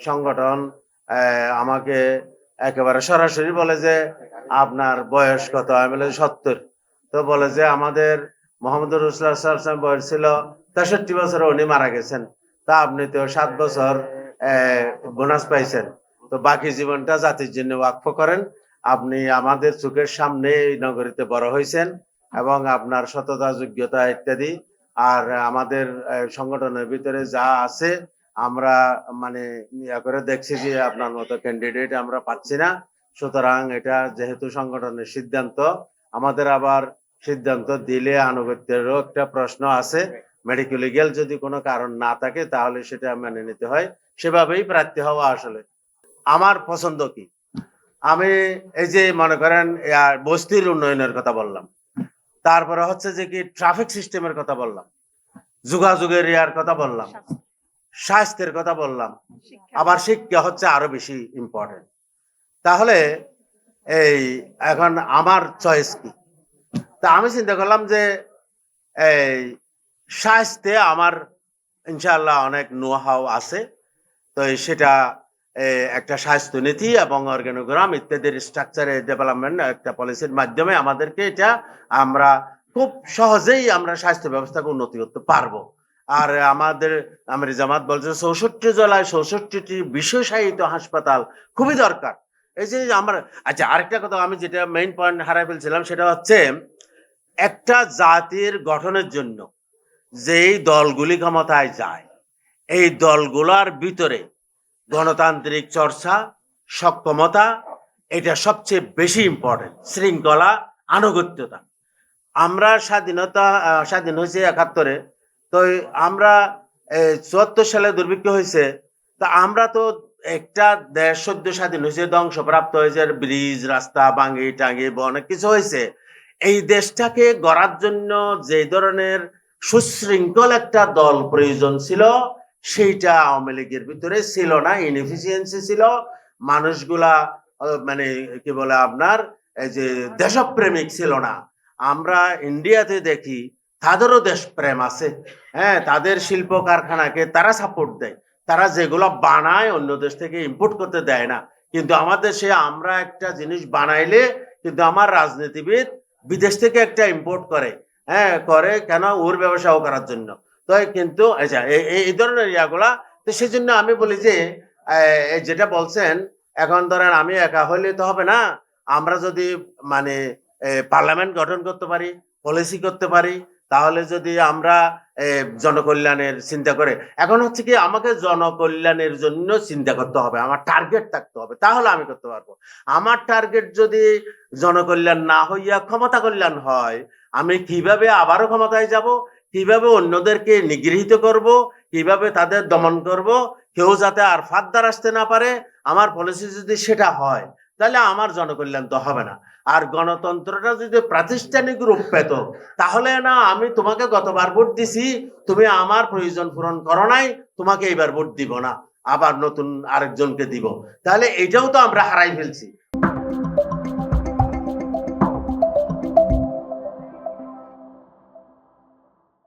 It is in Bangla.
সংগঠন আমাকে একেবারে সরাসরি বলে যে আপনার বয়স কত? আমি বলি ৭০। তো বলে যে আমাদের মোহাম্মদুর রাসূলুল্লাহ সাল্লাল্লাহু আলাইহি ওয়াসাল্লাম বয়স ছিল ৬৩ বছরে উনি মারা গেছেন। তা আপনি তো ৭ বছর বোনাস পাইছেন। তো বাকি জীবনটা জাতির জন্য ওয়াকফ করেন। আপনি আমাদের চোখের সামনে এই নগরীতে বড় হইছেন এবং আপনার সততা, যোগ্যতা ইত্যাদি আর আমাদের সংগঠনের ভিতরে যা আছে আমরা মানে ইয়া করে দেখছি যে আপনার মতো ক্যান্ডিডেট আমরা পাচ্ছি না। সুতরাং এটা যেহেতু সংগঠনের সিদ্ধান্ত, আমাদের আবার সিদ্ধান্ত দিলে আনুগত্যেরও একটা প্রশ্ন আছে। মেডিকেল লিগ্যাল যদি কোনো কারণ না থাকে তাহলে সেটা মেনে নিতে হয়। সেভাবেই প্রার্থী হওয়া আসলে। আমার পছন্দ কি? আমি এই যে মনে করেন বস্তির উন্নয়নের কথা বললাম। তারপরে হচ্ছে যে কি ট্রাফিক সিস্টেমের কথা বললাম। যোগাযোগের ইয়ার কথা বললাম। স্বাস্থ্যের কথা বললাম। আবার শিক্ষা হচ্ছে আরো বেশি ইম্পর্টেন্ট। তাহলে এই এখন আমার চয়েস কি? তা আমি চিন্তা করলাম যে এই স্বাস্থ্যে আমার ইনশাআল্লাহ অনেক নো-হাউ আছে। তো সেটা একটা স্বাস্থ্য নীতি এবং অর্গানোগ্রাম ইত্যাদির স্ট্রাকচারে ডেভেলপমেন্ট একটা পলিসির মাধ্যমে আমাদেরকে এটা আমরা খুব সহজেই আমরা স্বাস্থ্য ব্যবস্থাকে উন্নতি করতে পারবো। আর আমাদের আমরি জামাত বলছে ৬৪ জেলায় ৬৪টি বিশেষায়িত হাসপাতাল খুবই দরকার। এই যে আমরা আচ্ছা আরেকটা কথা আমি যেটা মেইন পয়েন্ট হারাই ফেলছিলাম সেটা হচ্ছে একটা জাতির গঠনের জন্য যেই দলগুলি ক্ষমতায় যায় এই দলগুলোর ভিতরে গণতান্ত্রিক চর্চা, সক্ষমতা এটা সবচেয়ে বেশি ইম্পর্টেন্ট। শৃঙ্খলা, আনুগত্যতা। আমরা স্বাধীন হয়েছে ৭১-এ। তো আমরা ৭৪ সালে দুর্ভিক্ষ হয়েছে। তা আমরা তো একটা দেশ সদ্য স্বাধীন হয়েছে, ধ্বংসপ্রাপ্ত হয়েছে, ব্রিজ, রাস্তা ভাঙি টাঙি অনেক কিছু হয়েছে। এই দেশটাকে গড়ার জন্য যে ধরনের সুশৃঙ্খল একটা দল প্রয়োজন ছিল সেইটা আওয়ামী লীগের ভিতরে ছিল না। ইনএফিসিয়েন্সি ছিল। মানুষগুলা মানে কি বলে আপনার এই যে দেশপ্রেমিক ছিল না। আমরা ইন্ডিয়াতে দেখি তাদেরও দেশপ্রেম আছে। হ্যাঁ, তাদের শিল্প কারখানাকে তারা সাপোর্ট দেয়। তারা যেগুলো বানায় অন্য দেশ থেকে ইম্পোর্ট করতে দেয় না। কিন্তু আমাদের দেশে আমরা একটা জিনিস বানাইলে কিন্তু আমার রাজনীতিবিদ বিদেশ থেকে একটা ইম্পোর্ট করে। হ্যাঁ, করে কেন? ওর ব্যবসাও করার জন্য। তো কিন্তু আচ্ছা এই ধরনের ইয়াগুলা তো সেজন্য আমি বলি যে যেটা বলছেন এখন ধরেন আমি একা হইলে তো হবে না। আমরা যদি মানে পার্লামেন্ট গঠন করতে পারি, পলিসি করতে পারি, তাহলে যদি আমরা জনকল্যাণের চিন্তা করে এখন হচ্ছে কি আমাকে জনকল্যাণের জন্য চিন্তা করতে হবে। আমার টার্গেট থাকতে হবে। তাহলে আমি করতে পারবো। আমার টার্গেট যদি জনকল্যাণ না হইয়া ক্ষমতা কল্যাণ হয়, আমি কিভাবে আবারও ক্ষমতায় যাব? কিভাবে অন্যদেরকে নিগৃহীত করব? কিভাবে তাদের দমন করব? কেউ যাতে আর ফাঁদদার আসতে না পারে। আমার পলিসি যদি সেটা হয় তাহলে আমার জনকল্যাণ তো হবে না। আর গণতন্ত্রটা যদি প্রাতিষ্ঠানিক রূপ পেত তাহলে না আমি তোমাকে গতবার ভোট দিছি, তুমি আমার প্রয়োজন পূরণ করো নাই, তোমাকে এইবার ভোট দিব না, আবার নতুন আরেকজনকে দিব। তাহলে এটাও তো আমরা হারাই ফেলছি।